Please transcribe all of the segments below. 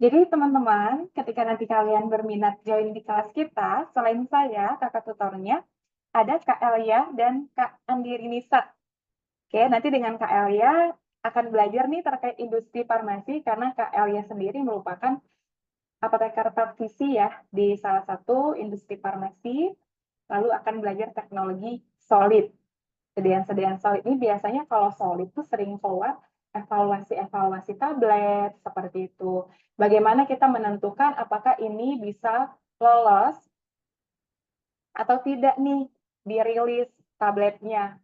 Jadi teman-teman, ketika nanti kalian berminat join di kelas kita, selain saya, kakak tutornya, ada Kak Elia dan Kak Andi Rinisa. Oke, nanti dengan Kak Elia akan belajar nih terkait industri farmasi karena Kak Elia sendiri merupakan apoteker praktisi ya di salah satu industri farmasi, lalu akan belajar teknologi solid. Sediaan-sediaan solid ini biasanya kalau solid tuh sering keluar evaluasi-evaluasi tablet seperti itu. Bagaimana kita menentukan apakah ini bisa lolos atau tidak nih dirilis tabletnya.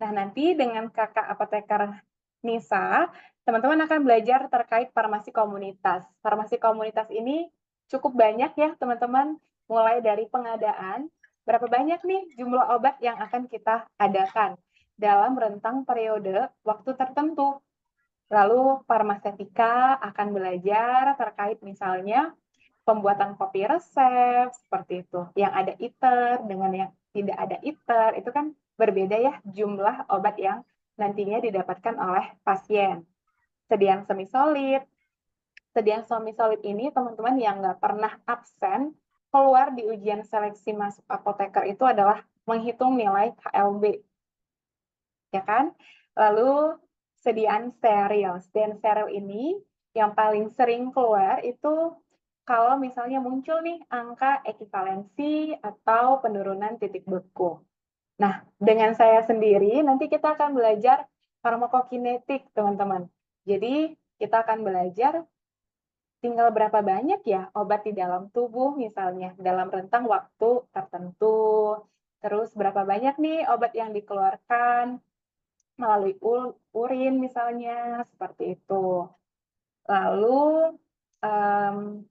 Nah, nanti dengan kakak apoteker Nisa, teman-teman akan belajar terkait farmasi komunitas. Farmasi komunitas ini cukup banyak ya, teman-teman. Mulai dari pengadaan, berapa banyak nih jumlah obat yang akan kita adakan dalam rentang periode waktu tertentu. Lalu farmasetika akan belajar terkait misalnya pembuatan kopi resep, seperti itu. Yang ada iter dengan yang tidak ada iter, itu kan berbeda ya jumlah obat yang nantinya didapatkan oleh pasien. Sediaan semi solid. Sediaan semi solid ini teman-teman yang nggak pernah absen keluar di ujian seleksi masuk apoteker itu adalah menghitung nilai KLB, ya kan? Lalu sediaan steril. Sediaan steril ini yang paling sering keluar itu kalau misalnya muncul nih angka ekivalensi atau penurunan titik beku. Nah, dengan saya sendiri nanti kita akan belajar farmakokinetik, teman-teman. Jadi, kita akan belajar tinggal berapa banyak ya obat di dalam tubuh misalnya dalam rentang waktu tertentu. Terus berapa banyak nih obat yang dikeluarkan melalui urin misalnya, seperti itu. Lalu um,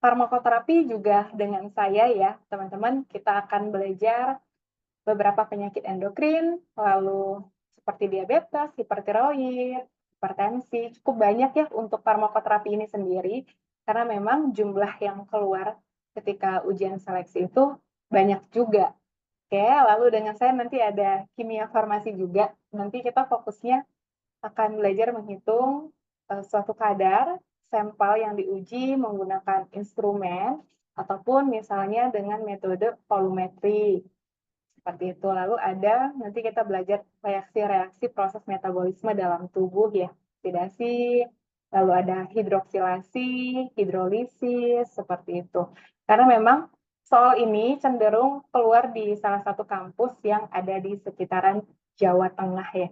farmakoterapi juga dengan saya ya, teman-teman, kita akan belajar beberapa penyakit endokrin, lalu seperti diabetes, hipertiroid, hipertensi, cukup banyak ya untuk farmakoterapi ini sendiri, karena memang jumlah yang keluar ketika ujian seleksi itu banyak juga. Oke, lalu dengan saya nanti ada kimia farmasi juga. Nanti kita fokusnya akan belajar menghitung suatu kadar sampel yang diuji menggunakan instrumen ataupun misalnya dengan metode volumetri. Seperti itu. Lalu ada nanti kita belajar reaksi-reaksi proses metabolisme dalam tubuh ya. Oksidasi, lalu ada hidroksilasi, hidrolisis, seperti itu. Karena memang soal ini cenderung keluar di salah satu kampus yang ada di sekitaran Jawa Tengah ya.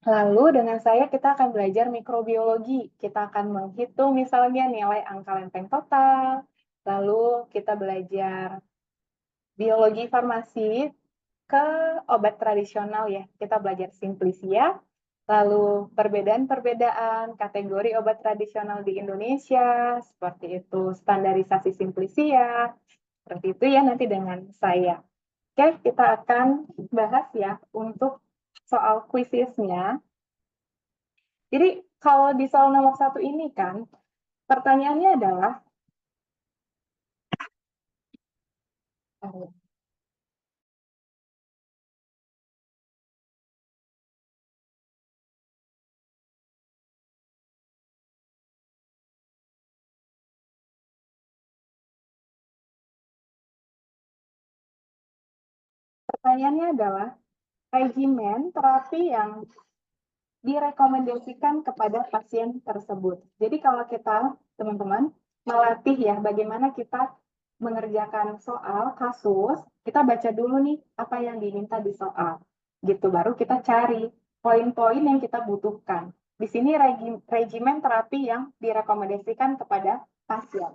Lalu dengan saya kita akan belajar mikrobiologi. Kita akan menghitung misalnya nilai angka lempeng total. Lalu kita belajar biologi farmasi ke obat tradisional ya. Kita belajar simplisia, lalu perbedaan-perbedaan kategori obat tradisional di Indonesia, seperti itu, standarisasi simplisia, seperti itu ya nanti dengan saya. Oke, kita akan bahas ya untuk soal kuisisnya. Jadi kalau di soal nomor 1 ini kan, pertanyaannya adalah, pertanyaannya adalah regimen terapi yang direkomendasikan kepada pasien tersebut. Jadi kalau kita, teman-teman, melatih ya bagaimana kita mengerjakan soal kasus, kita baca dulu nih apa yang diminta di soal. Gitu baru kita cari poin-poin yang kita butuhkan. Di sini regimen terapi yang direkomendasikan kepada pasien.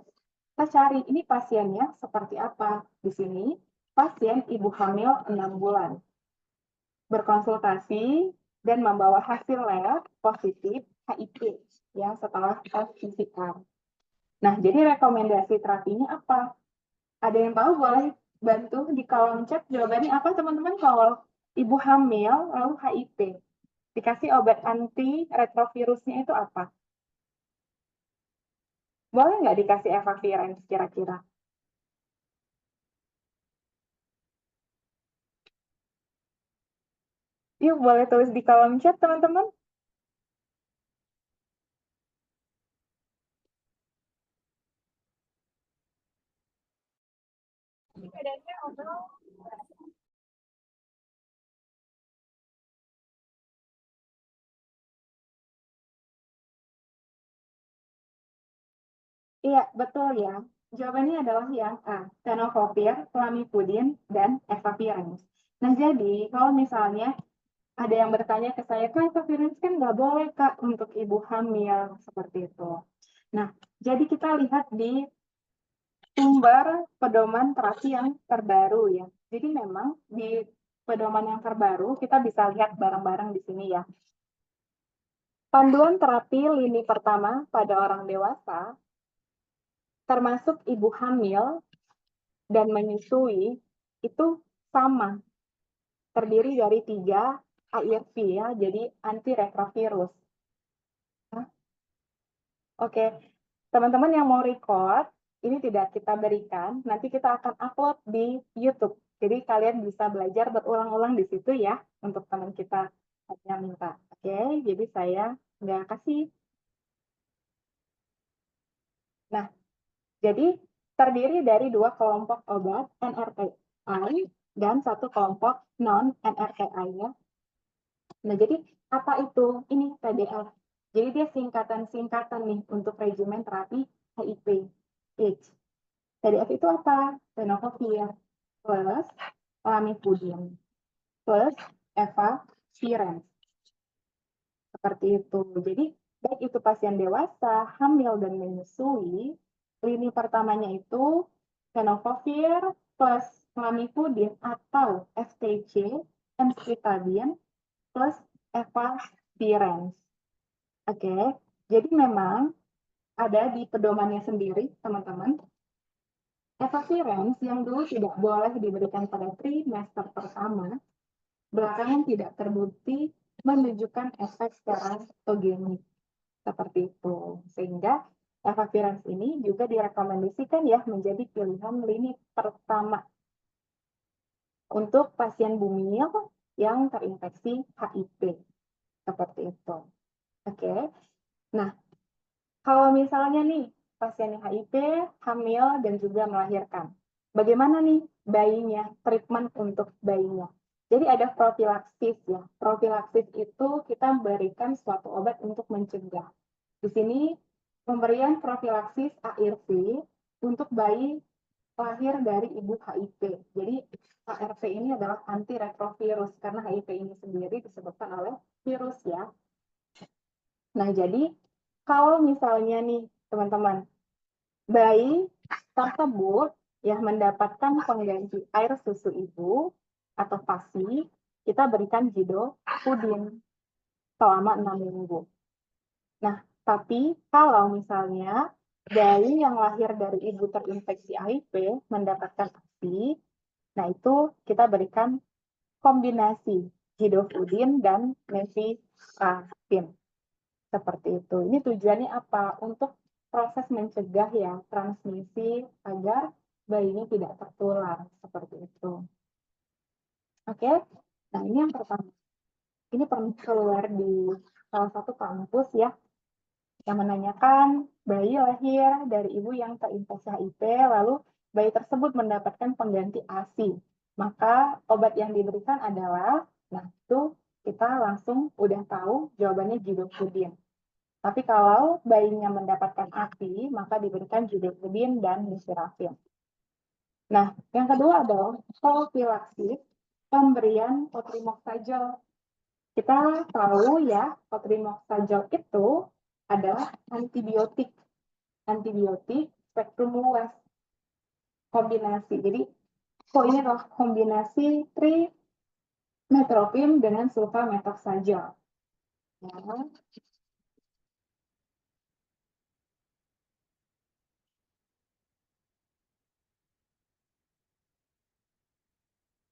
Kita cari ini pasiennya seperti apa. Di sini pasien ibu hamil 6 bulan berkonsultasi dan membawa hasil lab positif HIV ya setelah tes PCR. Nah, jadi rekomendasi terapinya apa? Ada yang tahu boleh bantu di kolom chat jawabannya apa teman-teman kalau ibu hamil lalu HIV. Dikasih obat anti retrovirusnya itu apa? Boleh nggak dikasih efavirenz kira-kira? Yuk boleh tulis di kolom chat teman-teman. Iya, betul ya. Jawabannya adalah yang A, tenofovir, lamivudin, dan efavirenz. Nah, jadi kalau misalnya ada yang bertanya ke saya, Kak, efavirenz kan nggak boleh, Kak, untuk ibu hamil, seperti itu. Nah, jadi kita lihat di sumber pedoman terapi yang terbaru ya. Jadi memang di pedoman yang terbaru kita bisa lihat bareng-bareng di sini ya. Panduan terapi lini pertama pada orang dewasa, termasuk ibu hamil dan menyusui, itu sama. Terdiri dari 3 ARV ya, jadi antiretrovirus. Oke, teman-teman yang mau record, ini tidak kita berikan, nanti kita akan upload di YouTube. Jadi kalian bisa belajar berulang-ulang di situ ya, untuk teman kita yang minta. Oke, jadi saya nggak kasih. Nah, jadi terdiri dari 2 kelompok obat NRTI dan 1 kelompok non-NRTI ya. Nah, jadi apa itu? Ini TDF. Jadi dia singkatan-singkatan nih untuk regimen terapi HIV AIDS. TDF itu apa? Tenofovir plus lamivudin plus efavirenz. Seperti itu. Jadi baik itu pasien dewasa, hamil dan menyusui, lini pertamanya itu tenofovir plus lamivudin atau FTC, emtricitabine plus efavirenz. Oke, jadi memang ada di pedomannya sendiri, teman-teman. Efavirenz yang dulu tidak boleh diberikan pada trimester pertama, belakangan tidak terbukti menunjukkan efek teratogenik seperti itu. Sehingga efavirenz ini juga direkomendasikan ya menjadi pilihan lini pertama untuk pasien bumil yang terinfeksi HIV. Seperti itu. Oke. Nah, kalau misalnya nih pasien HIV, hamil, dan juga melahirkan. Bagaimana nih bayinya, treatment untuk bayinya? Jadi ada profilaksis ya. Profilaksis itu kita memberikan suatu obat untuk mencegah. Di sini pemberian profilaksis ARV untuk bayi lahir dari ibu HIV. Jadi ARV ini adalah antiretrovirus karena HIV ini sendiri disebabkan oleh virus ya. Nah, jadi kalau misalnya nih teman-teman, bayi tersebut ya mendapatkan pengganti air susu ibu atau PASI, kita berikan Zidofudin selama 6 minggu. Nah, tapi kalau misalnya bayi yang lahir dari ibu terinfeksi HIV mendapatkan ASI, nah itu kita berikan kombinasi Zidofudin dan nevirapin. Seperti itu. Ini tujuannya apa? Untuk proses mencegah ya transmisi agar bayinya tidak tertular seperti itu. Oke. Nah, ini yang pertama. Ini pernah keluar di salah satu kampus ya yang menanyakan bayi lahir dari ibu yang terinfeksi HIV lalu bayi tersebut mendapatkan pengganti ASI. Maka obat yang diberikan adalah, nah itu kita langsung udah tahu jawabannya Zidofudin. Tapi kalau bayinya mendapatkan ASI, maka diberikan Zidofudin dan nevirapin. Nah, yang kedua adalah profilaksis pemberian cotrimoxazole. Kita tahu ya, cotrimoxazole itu adalah antibiotik spektrum luas kombinasi. Jadi, ini adalah kombinasi trimetropin dengan sulfamethoxazole. Ya.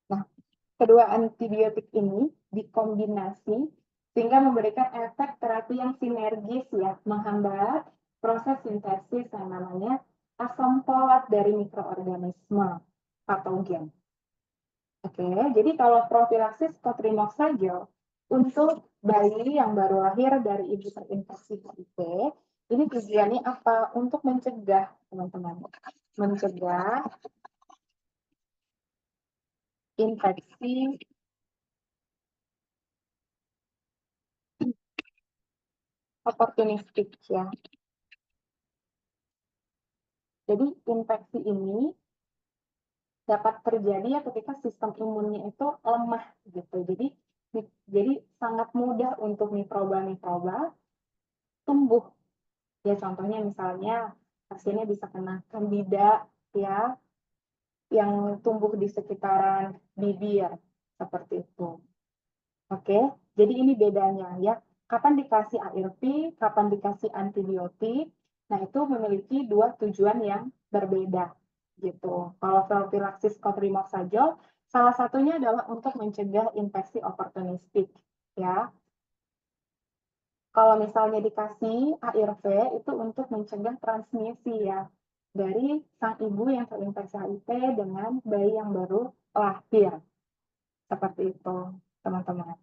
Nah, kedua antibiotik ini dikombinasi sehingga memberikan efek terapi yang sinergis ya, menghambat proses sintesis yang namanya asam folat dari mikroorganisme patogen. Oke, jadi kalau profilaksis cotrimoxazole untuk bayi yang baru lahir dari ibu terinfeksi HIV, ini tujuannya apa? Untuk mencegah, teman-teman. Mencegah infeksi oportunistik ya. Jadi infeksi ini dapat terjadi ya ketika sistem imunnya itu lemah gitu. Jadi sangat mudah untuk mikroba-mikroba tumbuh. Ya contohnya misalnya pasiennya bisa kena candida ya yang tumbuh di sekitaran bibir seperti itu. Oke, jadi ini bedanya ya. Kapan dikasih ARV, kapan dikasih antibiotik. Nah, itu memiliki dua tujuan yang berbeda gitu. Kalau profilaksis kotrimoxazole, salah satunya adalah untuk mencegah infeksi oportunistik ya. Kalau misalnya dikasih ARV itu untuk mencegah transmisi ya dari sang ibu yang terinfeksi HIV dengan bayi yang baru lahir. Seperti itu, teman-teman.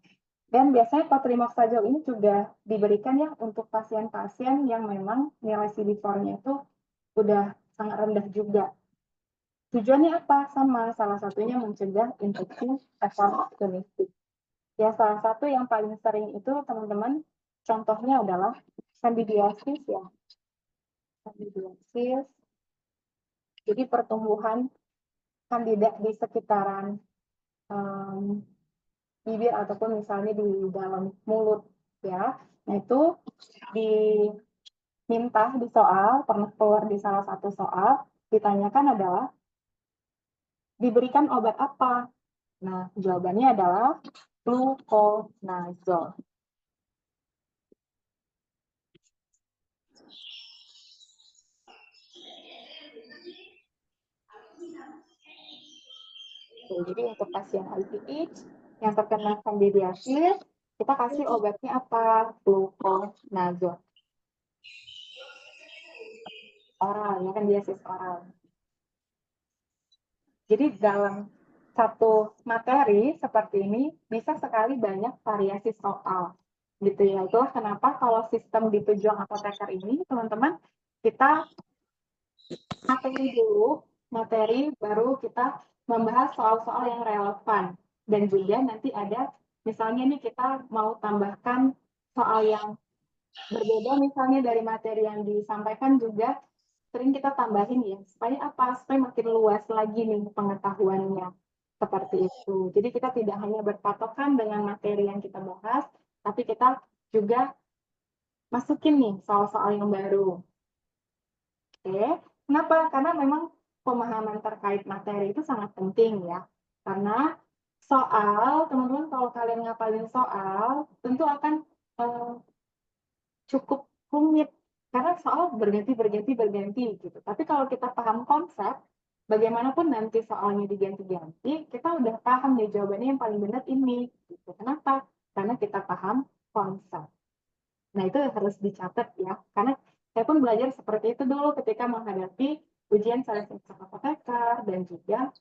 Dan biasanya cotrimoxazole ini juga diberikan ya untuk pasien-pasien yang memang nilai CD4-nya itu udah sangat rendah juga. Tujuannya apa? Sama, salah satunya mencegah infeksi oportunistik. Ya, salah satu yang paling sering itu teman-teman, contohnya adalah candidiasis ya. Candidiasis, jadi pertumbuhan kandida di sekitaran bibir ataupun misalnya di dalam mulut ya. Nah, itu diminta di soal, pernah keluar di salah satu soal, ditanyakan adalah diberikan obat apa? Nah, jawabannya adalah fluconazole. Jadi untuk pasien IPH yang terkena candidiasis, kita kasih obatnya apa? Fluconazole. Oral, ya kan diasis oral. Jadi dalam satu materi seperti ini bisa sekali banyak variasi soal gitu ya. Itulah kenapa kalau sistem di tujuan apoteker ini teman-teman kita materi dulu, materi baru kita membahas soal-soal yang relevan dan juga nanti ada misalnya nih kita mau tambahkan soal yang berbeda misalnya dari materi yang disampaikan juga sering kita tambahin ya supaya apa supaya makin luas lagi nih pengetahuannya seperti itu jadi kita tidak hanya berpatokan dengan materi yang kita bahas tapi kita juga masukin nih soal-soal yang baru. Oke, kenapa? Karena memang pemahaman terkait materi itu sangat penting ya. Karena soal, teman-teman kalau kalian ngapalin soal, tentu akan eh, cukup rumit. Karena soal berganti gitu. Tapi kalau kita paham konsep, bagaimanapun nanti soalnya diganti-ganti, kita udah paham nih jawabannya yang paling benar ini. Gitu. Kenapa? Karena kita paham konsep. Nah, itu harus dicatat ya. Karena saya pun belajar seperti itu dulu ketika menghadapi ujian seleksi apoteker dan juga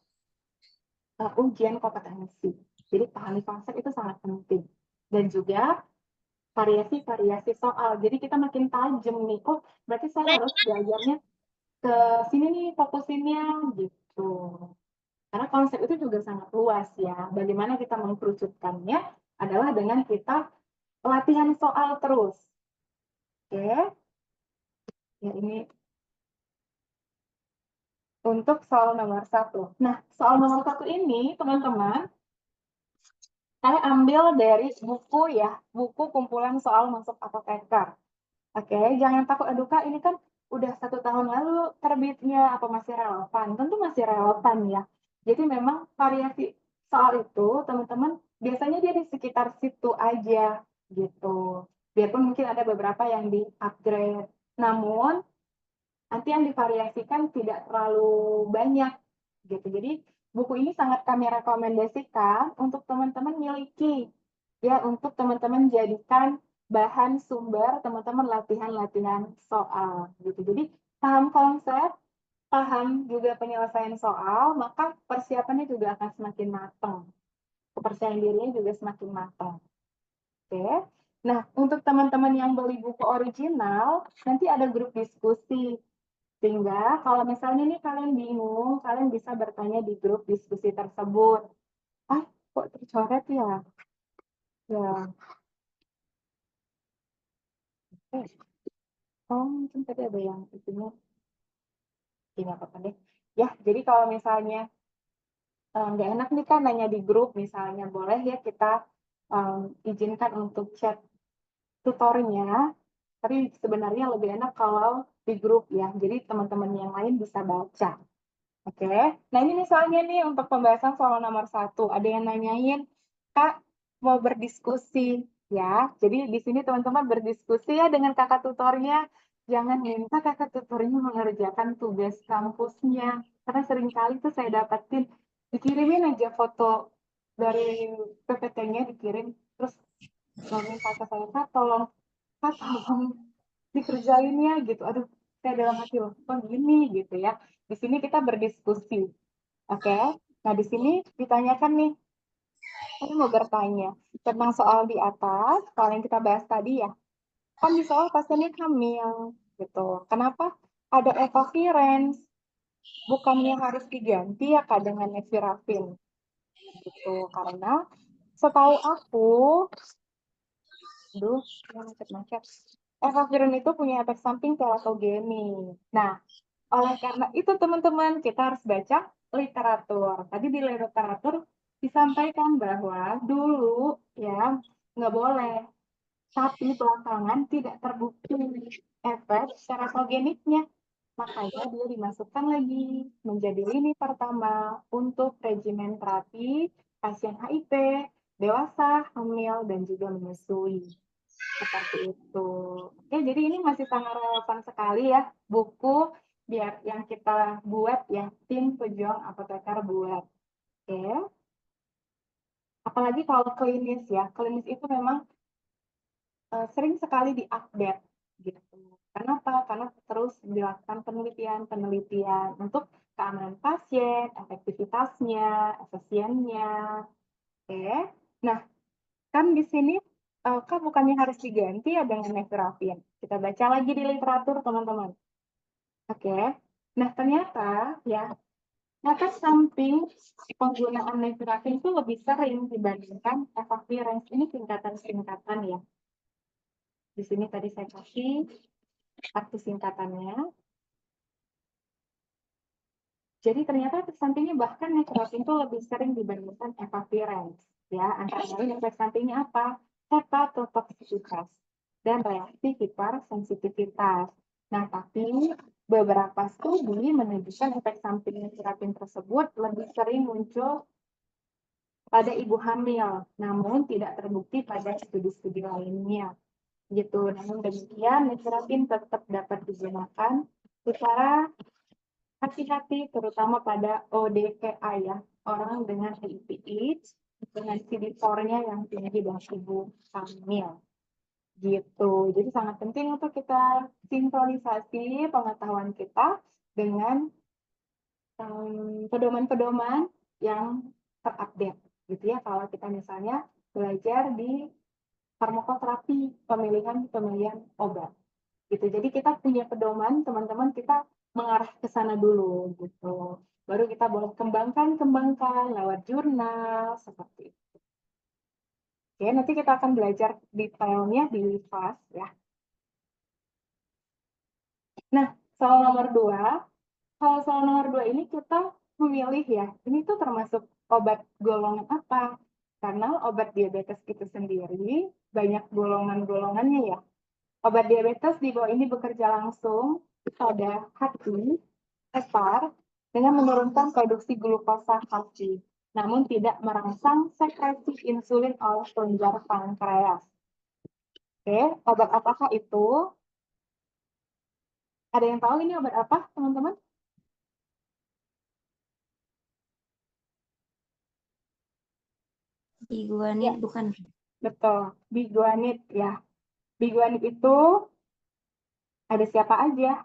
ujian kompetensi. Jadi pahami konsep itu sangat penting. Dan juga variasi-variasi soal. Jadi kita makin tajam nih. Oh, berarti saya harus belajarnya ke sini nih, fokusinnya gitu. Karena konsep itu juga sangat luas ya. Bagaimana kita mengkerucutkannya adalah dengan kita latihan soal terus. Oke, ya ini untuk soal nomor 1. Nah, soal nomor 1 ini, teman-teman, saya ambil dari buku ya, buku kumpulan soal masuk apoteker. Oke, jangan takut, aduh Kak, ini kan udah 1 tahun lalu terbitnya, apa masih relevan? Tentu masih relevan ya. Jadi memang variasi soal itu, teman-teman, biasanya dia di sekitar situ aja, gitu. Biarpun mungkin ada beberapa yang di-upgrade. Namun, nanti yang divariasikan tidak terlalu banyak gitu. Jadi buku ini sangat kami rekomendasikan untuk teman-teman miliki ya untuk teman-teman jadikan bahan sumber teman-teman latihan-latihan soal gitu. Jadi paham konsep, paham juga penyelesaian soal, maka persiapannya juga akan semakin matang. Kepercayaan dirinya juga semakin matang. Oke. Nah, untuk teman-teman yang beli buku original, nanti ada grup diskusi. Sehingga kalau misalnya nih kalian bingung, kalian bisa bertanya di grup diskusi tersebut. Kok tercoret ya? Ya, eh, oh mungkin tadi ada yang itunya, ya nggak apa-apa deh. Ya, jadi kalau misalnya nggak enak nih kan nanya di grup misalnya, boleh ya kita izinkan untuk chat tutornya, tapi sebenarnya lebih enak kalau di grup ya, jadi teman-teman yang lain bisa baca. Oke, nah ini misalnya nih untuk pembahasan soal nomor 1, ada yang nanyain, Kak, mau berdiskusi ya. Jadi di sini teman-teman berdiskusi ya dengan kakak tutornya. Jangan minta kakak tutornya mengerjakan tugas kampusnya. Karena seringkali tuh saya dapetin, dikirimin aja foto dari PPT-nya dikirim, terus minta ke saya, Kak, tolong dikerjain ya gitu. Aduh, saya dalam hati loh, kok gini gitu ya. Di sini kita berdiskusi. Oke, nah di sini ditanyakan nih, saya mau bertanya tentang soal di atas, soal yang kita bahas tadi ya. Kan di soal pasiennya hamil, gitu. Kenapa ada evavirens? Bukannya harus diganti ya Kak dengan nevirapin, gitu. Karena setahu aku, aduh, macet-macet. Evaviren itu punya efek samping teratogenik. Nah, oleh karena itu teman-teman, kita harus baca literatur. Tadi di literatur disampaikan bahwa dulu ya nggak boleh, tapi belakangan tidak terbukti efek teratogeniknya. Makanya dia dimasukkan lagi menjadi lini pertama untuk regimen terapi pasien HIV, dewasa, hamil, dan juga menyusui. Seperti itu. Oke, jadi ini masih sangat relevan sekali ya, buku biar yang kita buat ya, tim pejuang apoteker buat. Oke, apalagi kalau klinis ya, klinis itu memang sering sekali diupdate gitu. Kenapa? Karena terus dilakukan penelitian-penelitian untuk keamanan pasien, efektivitasnya, efisiennya. Oke, nah kan di sini kan bukannya harus diganti ya dengan nevirapin. Kita baca lagi di literatur teman-teman. Oke. Nah ternyata ya efek samping penggunaan nevirapin itu lebih sering dibandingkan evavirenz. Ini singkatan-singkatan ya. Di sini tadi saya kasih arti singkatannya. Jadi ternyata efek sampingnya bahkan nevirapin itu lebih sering dibandingkan evavirenz. Ya, antara lain efek sampingnya apa? Hepatotoksitas dan reaksi hipersensitivitas. Nah, tapi beberapa studi menunjukkan efek samping nevirapin tersebut lebih sering muncul pada ibu hamil, namun tidak terbukti pada studi-studi lainnya. Gitu. Namun demikian, nevirapin tetap dapat digunakan secara hati-hati terutama pada ODPA ya, orang dengan HIV/AIDS dengan CD4-nya yang tinggi dan ibu hamil. Gitu. Jadi sangat penting untuk kita sinkronisasi pengetahuan kita dengan pedoman-pedoman yang terupdate gitu ya. Kalau kita misalnya belajar di farmakoterapi, pemilihan obat gitu. Jadi kita punya pedoman, teman-teman, kita mengarah ke sana dulu gitu. Baru kita boleh kembangkan lewat jurnal seperti itu. Oke, nanti kita akan belajar detailnya di kelas ya. Nah, soal nomor 2, kalau soal nomor 2 ini kita memilih ya, ini tuh termasuk obat golongan apa? Karena obat diabetes itu sendiri banyak golongan-golongannya ya. Obat diabetes di bawah ini bekerja langsung pada hati, hepar, dengan menurunkan produksi glukosa hati, namun tidak merangsang sekresi insulin oleh kelenjar pankreas. Oke, obat apakah itu? Ada yang tahu ini obat apa, teman-teman? Biguanid Ya, bukan? betul. Biguanid ya. Biguanid itu ada siapa aja?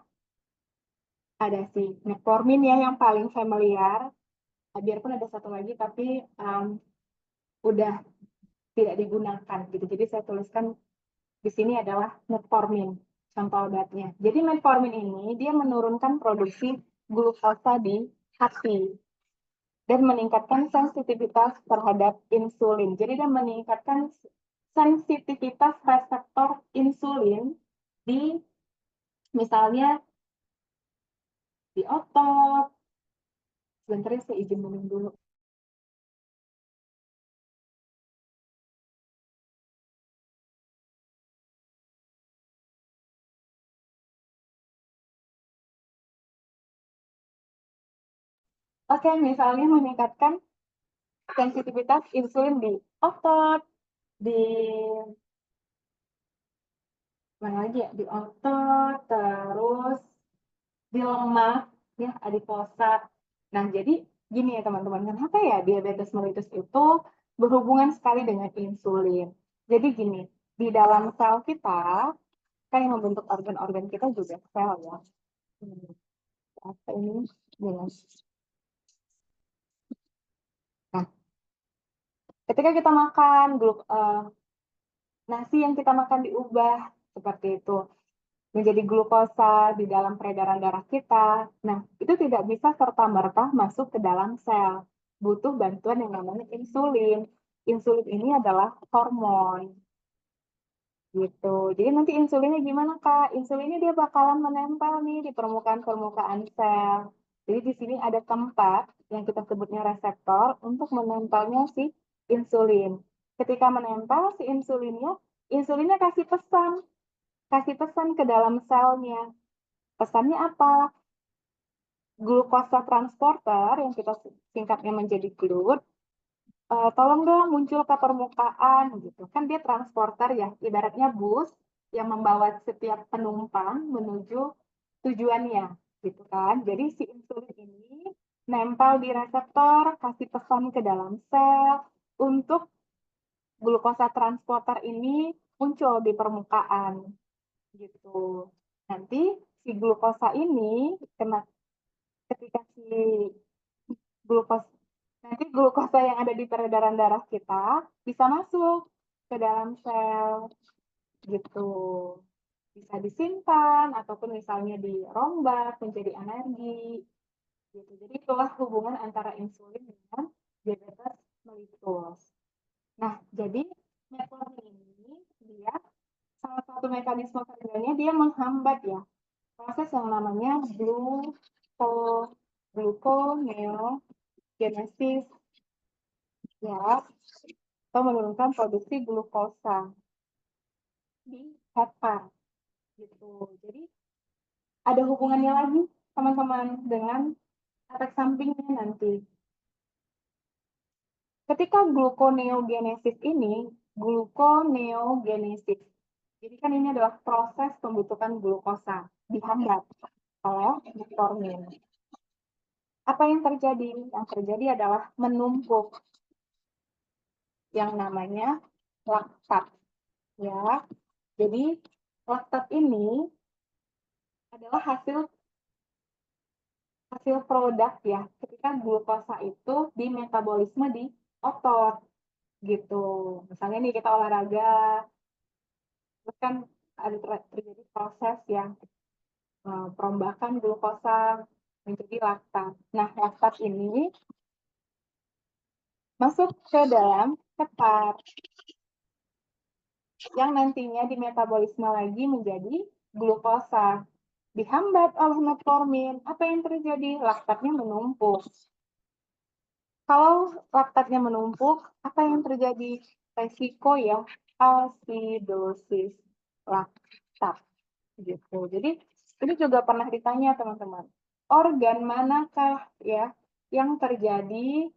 Ada si metformin ya yang paling familiar. Biarpun ada satu lagi tapi udah tidak digunakan gitu. Jadi saya tuliskan di sini adalah metformin, contoh obatnya. Jadi metformin ini dia menurunkan produksi glukosa di hati dan meningkatkan sensitivitas terhadap insulin. Jadi dia meningkatkan sensitivitas reseptor insulin di misalnya di otot. Sebentar ya, saya izin minum dulu. Oke, misalnya meningkatkan sensitivitas insulin di otot, di mana lagi ya? Di otot, terus di lemak, ya, adiposa. Nah, jadi gini ya teman-teman, kenapa ya diabetes mellitus itu berhubungan sekali dengan insulin? Jadi gini, di dalam sel kita, kan yang membentuk organ-organ kita juga sel ya. Apa ini? Jelas. Nah, ketika kita makan, nasi yang kita makan diubah seperti itu menjadi glukosa di dalam peredaran darah kita. Nah, itu tidak bisa serta-merta masuk ke dalam sel. Butuh bantuan yang namanya insulin. Insulin ini adalah hormon. Gitu. Jadi nanti insulinnya gimana, Kak? Insulinnya dia bakalan menempel nih di permukaan-permukaan sel. Jadi di sini ada tempat yang kita sebutnya reseptor untuk menempelnya si insulin. Ketika menempel si insulinnya kasih pesan ke dalam selnya. Pesannya apa? Glukosa transporter yang kita singkatnya menjadi GLUT, tolong dong muncul ke permukaan gitu. Kan dia transporter ya, ibaratnya bus yang membawa setiap penumpang menuju tujuannya gitu kan. Jadi si insulin ini nempel di reseptor, kasih pesan ke dalam sel untuk glukosa transporter ini muncul di permukaan gitu. Nanti si glukosa ini kena ketika si glukos nanti glukosa yang ada di peredaran darah kita bisa masuk ke dalam sel gitu. Bisa disimpan ataupun misalnya dirombak menjadi energi gitu. Jadi itulah hubungan antara insulin dengan diabetes mellitus. Nah, jadi metformin ini dia salah satu mekanisme kerjanya dia menghambat ya proses yang namanya gluconeogenesis ya atau menurunkan produksi glukosa di hepat gitu. Jadi ada hubungannya lagi teman-teman dengan efek sampingnya nanti. Ketika gluconeogenesis. Jadi kan ini adalah proses pembentukan glukosa dihambat oleh metformin. Apa yang terjadi? Yang terjadi adalah menumpuk yang namanya laktat ya. Jadi laktat ini adalah hasil produk ya ketika glukosa itu di metabolisme di otot gitu. Misalnya nih kita olahraga, terus kan ada terjadi proses yang perombakan glukosa menjadi laktat. Nah, laktat ini masuk ke dalam hepat yang nantinya di metabolisme lagi menjadi glukosa. Dihambat oleh metformin, apa yang terjadi? Laktatnya menumpuk. Kalau laktatnya menumpuk, apa yang terjadi? Resiko ya asidosis laktat gitu. Jadi ini juga pernah ditanya teman-teman. Organ manakah ya yang terjadi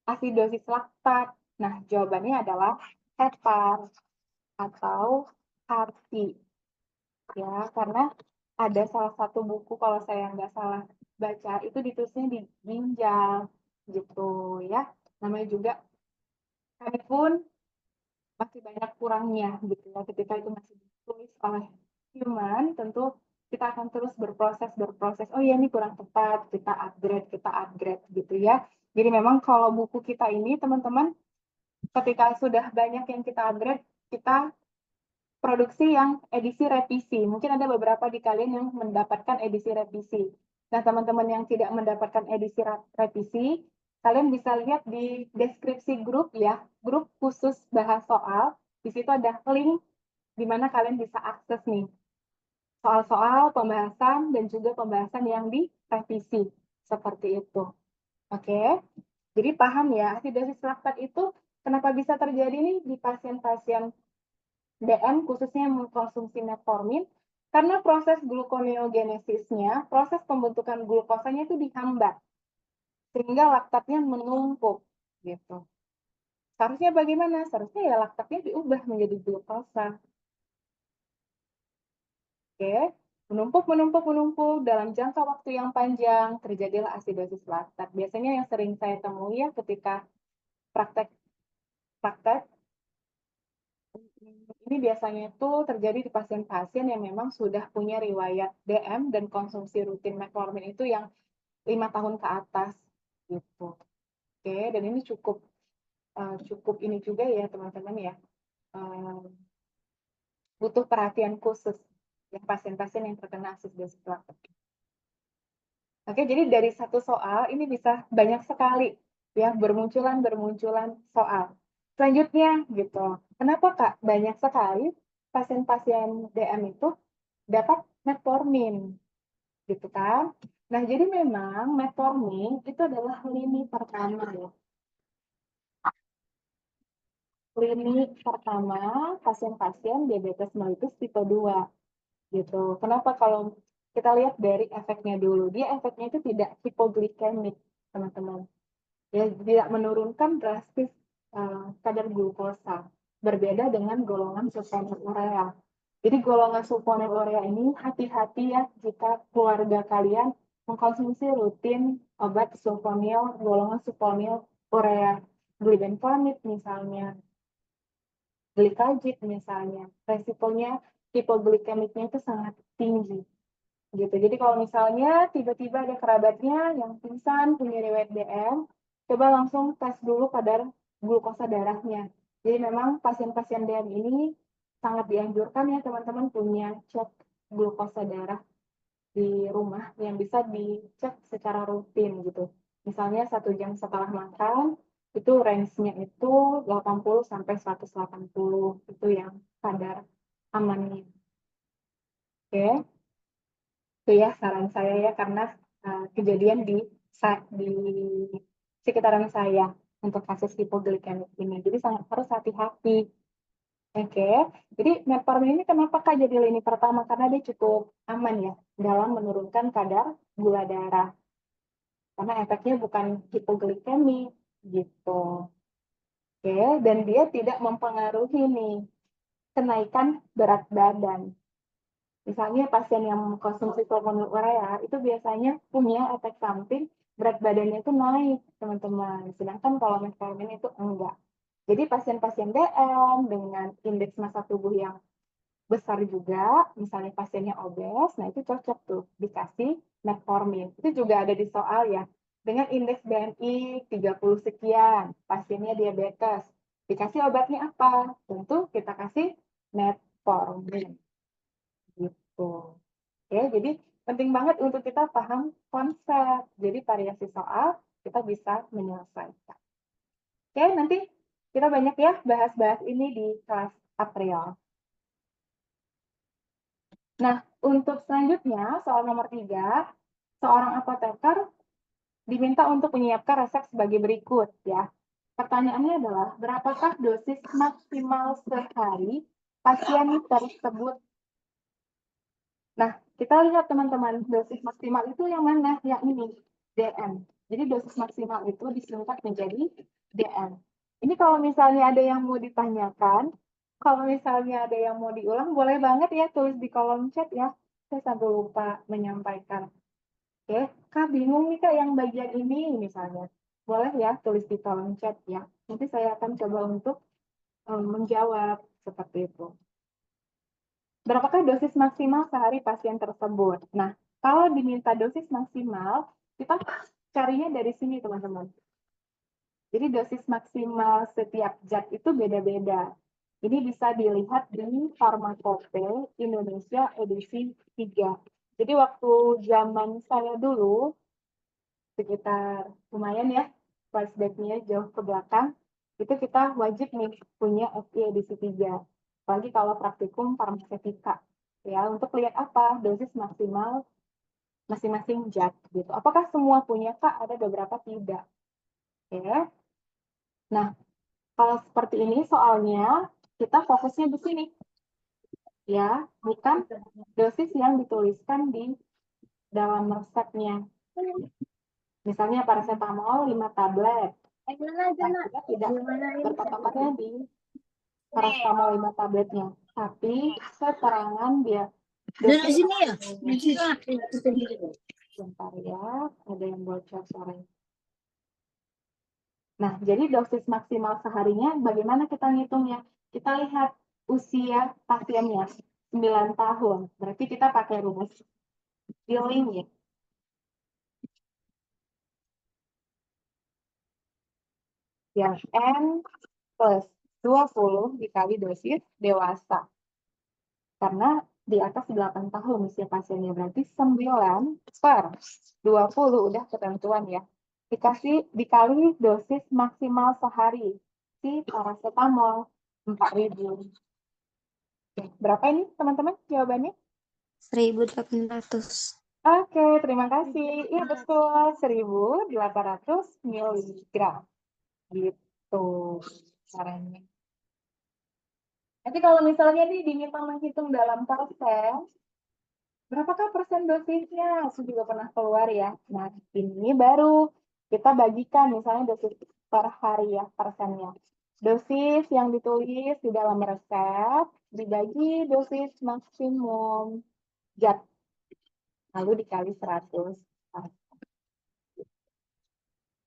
asidosis laktat? Nah, jawabannya adalah hepat atau hati ya, karena ada salah satu buku kalau saya nggak salah baca itu ditulisnya di ginjal gitu ya. Namanya juga kami pun masih banyak kurangnya gitu ya. Ketika itu masih ditulis oleh human, tentu kita akan terus berproses. Oh ya ini kurang tepat, kita upgrade gitu ya. Jadi memang kalau buku kita ini teman-teman, ketika sudah banyak yang kita upgrade, kita produksi yang edisi revisi. Mungkin ada beberapa di kalian yang mendapatkan edisi revisi. Nah, teman-teman yang tidak mendapatkan edisi revisi, kalian bisa lihat di deskripsi grup ya, grup khusus bahas soal. Di situ ada link di mana kalian bisa akses nih soal-soal pembahasan dan juga pembahasan yang direvisi seperti itu. Oke, jadi paham ya, asidosis laktat itu kenapa bisa terjadi nih di pasien-pasien DM khususnya yang mengkonsumsi metformin karena proses gluconeogenesisnya, proses pembentukan glukosanya itu dihambat sehingga laktatnya menumpuk gitu. Seharusnya bagaimana? Seharusnya ya laktatnya diubah menjadi glukosa. Oke, menumpuk dalam jangka waktu yang panjang terjadilah asidosis laktat. Biasanya yang sering saya temui ya ketika praktek ini biasanya itu terjadi di pasien-pasien yang memang sudah punya riwayat DM dan konsumsi rutin metformin itu yang 5 tahun ke atas gitu. Oke, dan ini cukup ini juga ya teman-teman ya, butuh perhatian khusus ya pasien-pasien yang terkena asidosis laktat. Oke, jadi dari satu soal ini bisa banyak sekali ya bermunculan soal. Selanjutnya gitu. Kenapa Kak banyak sekali pasien-pasien DM itu dapat metformin gitu kan? Nah, jadi memang metformin itu adalah lini pertama ya. Lini pertama pasien-pasien diabetes mellitus tipe 2 gitu. Kenapa kalau kita lihat dari efeknya dulu, dia efeknya itu tidak hipoglikemik, teman-teman. Ya, tidak menurunkan drastis kadar glukosa. Berbeda dengan golongan sulfonylurea. Jadi golongan sulfonylurea ini hati-hati ya jika keluarga kalian mengkonsumsi rutin obat sulfonyl, golongan sulfonylurea, glibenclamid misalnya, glikajid misalnya, resikonya hipoglikemiknya itu sangat tinggi gitu. Jadi kalau misalnya tiba-tiba ada kerabatnya yang pingsan punya riwayat DM, coba langsung tes dulu kadar glukosa darahnya. Jadi memang pasien-pasien DM ini sangat dianjurkan ya teman-teman punya cek glukosa darah di rumah yang bisa dicek secara rutin gitu. Misalnya 1 jam setelah makan, itu range-nya itu 80 sampai 180 itu yang kadar amannya. Oke. Itu ya saran saya ya karena kejadian di sekitaran saya untuk kasus hipoglikemik ini. Jadi sangat harus hati-hati. Oke, jadi metformin ini kenapa Kak jadi lini pertama? Karena dia cukup aman ya dalam menurunkan kadar gula darah. Karena efeknya bukan hipoglikemik gitu. Oke, dan dia tidak mempengaruhi nih kenaikan berat badan. Misalnya pasien yang mengkonsumsi sulfonylurea itu biasanya punya efek samping berat badannya itu naik, teman-teman. Sedangkan kalau metformin itu enggak. Jadi pasien-pasien DM dengan indeks massa tubuh yang besar juga, misalnya pasiennya obes, nah itu cocok tuh dikasih metformin. Itu juga ada di soal ya. Dengan indeks BMI 30 sekian, pasiennya diabetes. Dikasih obatnya apa? Tentu kita kasih metformin. Gitu. Ya, jadi penting banget untuk kita paham konsep. Jadi variasi soal kita bisa menyelesaikan. Oke, nanti kita banyak ya bahas-bahas ini di kelas April. Nah, untuk selanjutnya, soal nomor 3, seorang apoteker diminta untuk menyiapkan resep sebagai berikut ya. Pertanyaannya adalah, berapakah dosis maksimal sehari pasien tersebut. Nah, kita lihat teman-teman, dosis maksimal itu yang mana? Yang ini, DM. Jadi dosis maksimal itu disingkat menjadi DM. Ini kalau misalnya ada yang mau ditanyakan, kalau misalnya ada yang mau diulang, boleh banget ya tulis di kolom chat ya. Saya sampai lupa menyampaikan. Oke, Kak bingung nih Kak yang bagian ini misalnya. Boleh ya tulis di kolom chat ya. Nanti saya akan coba untuk menjawab seperti itu. Berapakah dosis maksimal sehari pasien tersebut? Nah, kalau diminta dosis maksimal, kita carinya dari sini, teman-teman. Jadi dosis maksimal setiap zat itu beda-beda. Ini bisa dilihat di Pharmacope Indonesia edisi 3. Jadi waktu zaman saya dulu, sekitar lumayan ya, flashback-nya jauh ke belakang, itu kita wajib nih punya FI edisi 3. Apalagi kalau praktikum farmasetika. Ya, untuk lihat apa dosis maksimal masing-masing zat gitu. Apakah semua punya Kak? Ada beberapa tidak. Oke. Nah, kalau seperti ini soalnya kita fokusnya di sini ya, bukan dosis yang dituliskan di dalam resepnya. Misalnya paracetamol 5 tablet. Nah, kita tidak berpatokannya di paracetamol 5 tabletnya, tapi keterangan dia dosis. sini ya. Bentar ya, ada yang bocor suaranya. Nah, jadi dosis maksimal seharinya bagaimana kita ngitungnya? Kita lihat usia pasiennya 9 tahun. Berarti kita pakai rumus billing ya. Yang N plus 20 dikali dosis dewasa. Karena di atas 8 tahun usia pasiennya, berarti 9 per 20 udah ketentuan ya. Dikali dosis maksimal sehari si paracetamol 4.000. Berapa ini teman-teman jawabannya? 1.800. Oke, terima kasih. Iya betul, 1.800 miligram. Gitu caranya. Nanti kalau misalnya nih diminta menghitung dalam persen, berapakah persen dosisnya? Aku juga pernah keluar ya. Nah, ini baru kita bagikan misalnya dosis per hari ya, persennya. Dosis yang ditulis di dalam resep dibagi dosis maksimum zat. Lalu dikali 100.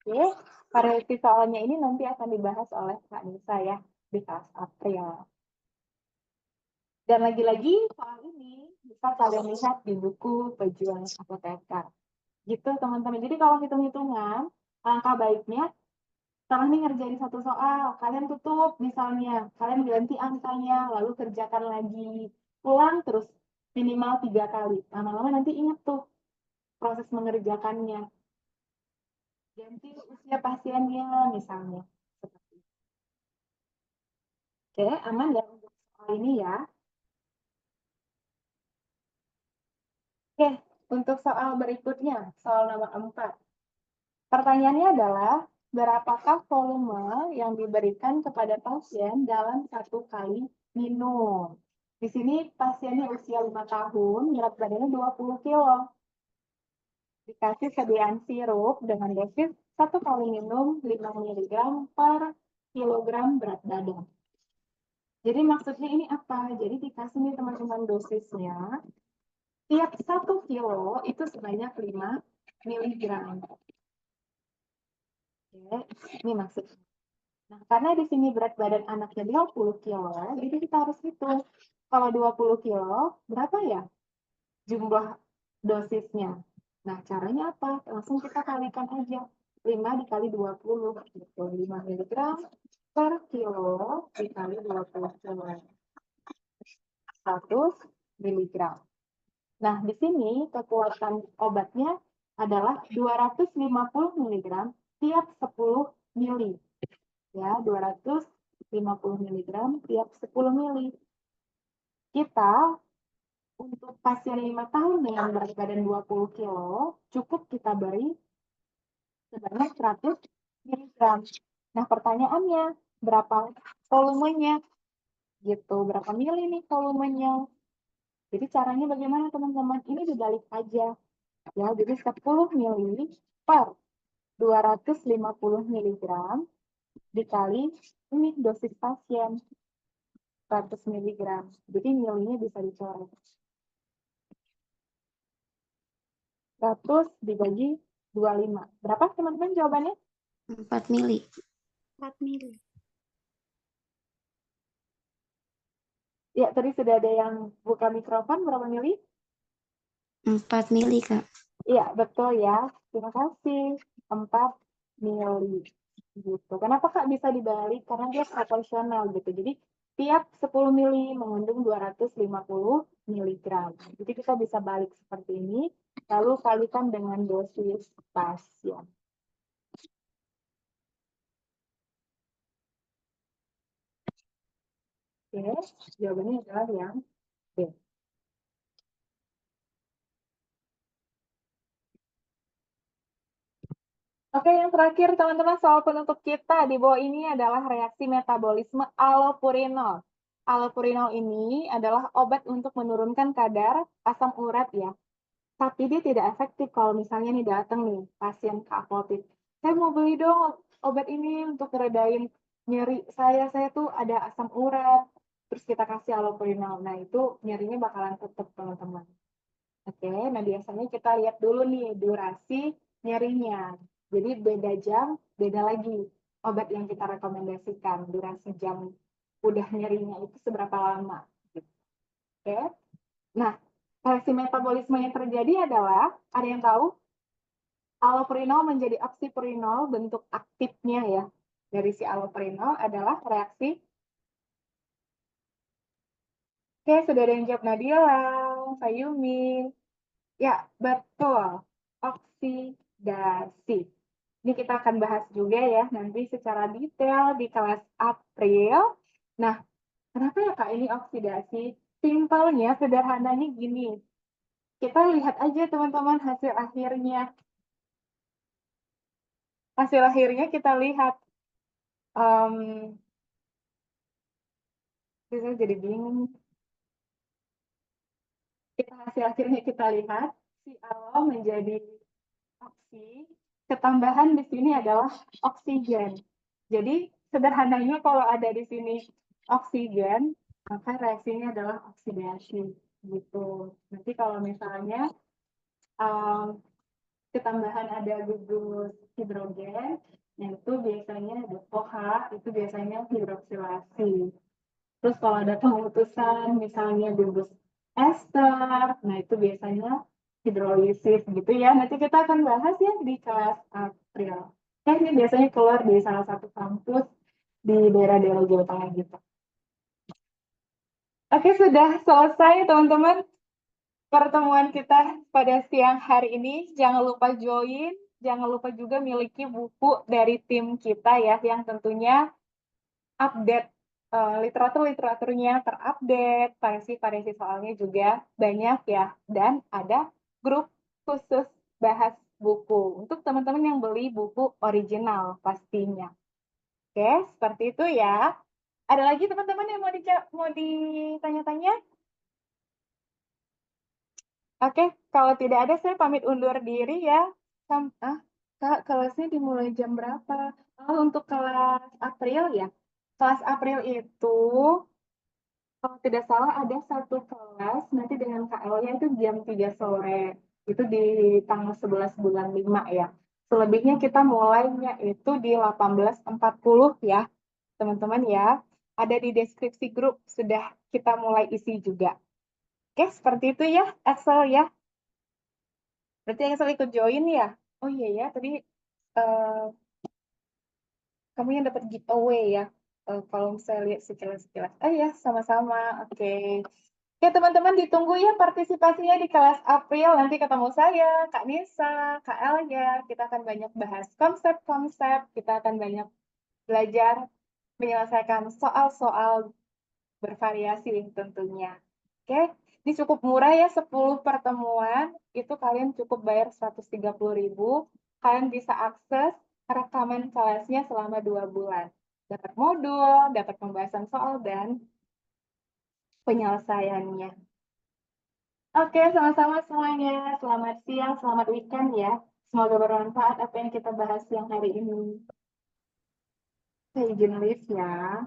Oke, variasi soalnya ini nanti akan dibahas oleh Kak Nisa ya di kelas April. Dan lagi-lagi soal ini bisa kalian lihat di buku Pejuang Apoteker. Gitu teman-teman. Jadi kalau hitung-hitungan, langkah baiknya setelah nih ngerjain satu soal, kalian tutup misalnya, kalian ganti angkanya, lalu kerjakan lagi. Ulang terus minimal 3 kali. Lama-lama nanti ingat tuh proses mengerjakannya. Ganti usia pasiennya misalnya. Oke, aman ya untuk soal ini ya. Oke, untuk soal berikutnya, soal nomor 4. Pertanyaannya adalah, berapakah volume yang diberikan kepada pasien dalam 1 kali minum? Di sini pasiennya usia 5 tahun, berat badannya 20 kilo. Dikasih sediaan sirup dengan dosis 1 kali minum 5 mg per kilogram berat badan. Jadi maksudnya ini apa? Jadi dikasih nih teman-teman dosisnya, tiap 1 kilo itu sebanyak 5 mg. Oke, ini maksudnya. Nah, karena di sini berat badan anaknya 20 kilo, jadi kita harus hitung. Kalau 20 kilo, berapa ya jumlah dosisnya? Nah, caranya apa? Langsung kita kalikan aja. 5 dikali 20, gitu. 5 mg per kilo dikali 20 kilo. 100 miligram. Nah, di sini kekuatan obatnya adalah 250 mg tiap 10 mili. Ya, 250 mg tiap 10 mili. Kita untuk pasien 5 tahun dengan berat badan 20 kilo, cukup kita beri sebanyak 100 mg. Nah, pertanyaannya, berapa volumenya? Gitu, berapa mili nih volumenya? Jadi caranya bagaimana teman-teman? Ini dibalik aja. Ya, jadi 10 mili per 250 mg dikali ini dosis pasien 100 mg. Jadi milinya bisa dicoret. 100 dibagi 25. Berapa teman-teman jawabannya? 4 mili. 4 mili. Ya, tadi sudah ada yang buka mikrofon. Berapa mili? 4 mili, Kak. Iya, betul ya. Terima kasih. 4 mili. Gitu. Kenapa Kak bisa dibalik? Karena dia proporsional gitu. Jadi tiap 10 mili mengandung 250 miligram. Jadi kita bisa balik seperti ini, lalu kalikan dengan dosis pasien. Oke, jawabannya adalah yang B. Oke, yang terakhir teman-teman soal penutup kita di bawah ini adalah reaksi metabolisme allopurinol. Allopurinol ini adalah obat untuk menurunkan kadar asam urat ya. Tapi dia tidak efektif kalau misalnya nih datang nih pasien ke apotek. Saya mau beli dong obat ini untuk meredain nyeri saya tuh ada asam urat. Terus kita kasih allopurinol. Nah, itu nyerinya bakalan tetap teman-teman. Oke, nah biasanya kita lihat dulu nih durasi nyerinya. Jadi beda jam, beda lagi obat yang kita rekomendasikan. Durasi jam udah nyerinya itu seberapa lama. Oke, nah reaksi metabolisme yang terjadi adalah, ada yang tahu? Allopurinol menjadi oksipurinol, bentuk aktifnya ya. Dari si allopurinol adalah reaksi. Oke, sudah ada yang jawab Nadila, Fayumi. Ya, betul. Oksidasi. Ini kita akan bahas juga ya nanti secara detail di kelas April. Nah, kenapa ya Kak ini oksidasi? Simpelnya, sederhananya gini. Kita lihat aja teman-teman hasil akhirnya. Hasil akhirnya kita lihat. Bisa jadi bingung. Hasil akhirnya kita lihat, si alo menjadi oksi, ketambahan di sini adalah oksigen. Jadi sederhananya kalau ada di sini oksigen, maka reaksinya adalah oksidasi gitu. Nanti kalau misalnya um, ketambahan ada gugus hidrogen, yang itu biasanya ada OH, itu biasanya hidroksilasi. Terus kalau ada pengutusan misalnya gugus ester, nah itu biasanya hidrolisis gitu ya. Nanti kita akan bahas ya di kelas April. Ya, ini biasanya keluar di salah satu kampus di daerah-daerah Jawa Tengah gitu. Oke, sudah selesai teman-teman pertemuan kita pada siang hari ini. Jangan lupa join, jangan lupa juga miliki buku dari tim kita ya, yang tentunya update literaturnya terupdate, variasi soalnya juga banyak ya, dan ada grup khusus bahas buku untuk teman-teman yang beli buku original pastinya. Oke, seperti itu ya. Ada lagi teman-teman yang mau ditanya-tanya? Oke, kalau tidak ada saya pamit undur diri ya. Kak, kelasnya dimulai jam berapa? Oh, untuk kelas April ya. Kelas April itu kalau tidak salah ada satu kelas nanti dengan KL-nya itu jam 3 sore. Itu di tanggal 11 bulan 5 ya. Selebihnya kita mulainya itu di 18.40 ya, teman-teman ya. Ada di deskripsi grup, sudah kita mulai isi juga. Oke, seperti itu ya, Excel ya. Berarti Excel ikut join ya? Oh iya ya, tadi eh, kamu yang dapat giveaway ya. Kalau saya lihat sekilas-sekilas. Oh ya, sama-sama. Oke. Oke, teman-teman ditunggu ya partisipasinya di kelas April. Nanti ketemu saya, Kak Nisa, Kak Elia. Kita akan banyak bahas konsep-konsep. Kita akan banyak belajar menyelesaikan soal-soal bervariasi tentunya. Oke, ini cukup murah ya, 10 pertemuan. Itu kalian cukup bayar 130.000. Kalian bisa akses rekaman kelasnya selama 2 bulan. Dapat modul, dapat pembahasan soal, dan penyelesaiannya. Oke, sama-sama semuanya. Selamat siang, selamat weekend ya. Semoga bermanfaat apa yang kita bahas siang hari ini. Saya izin live ya.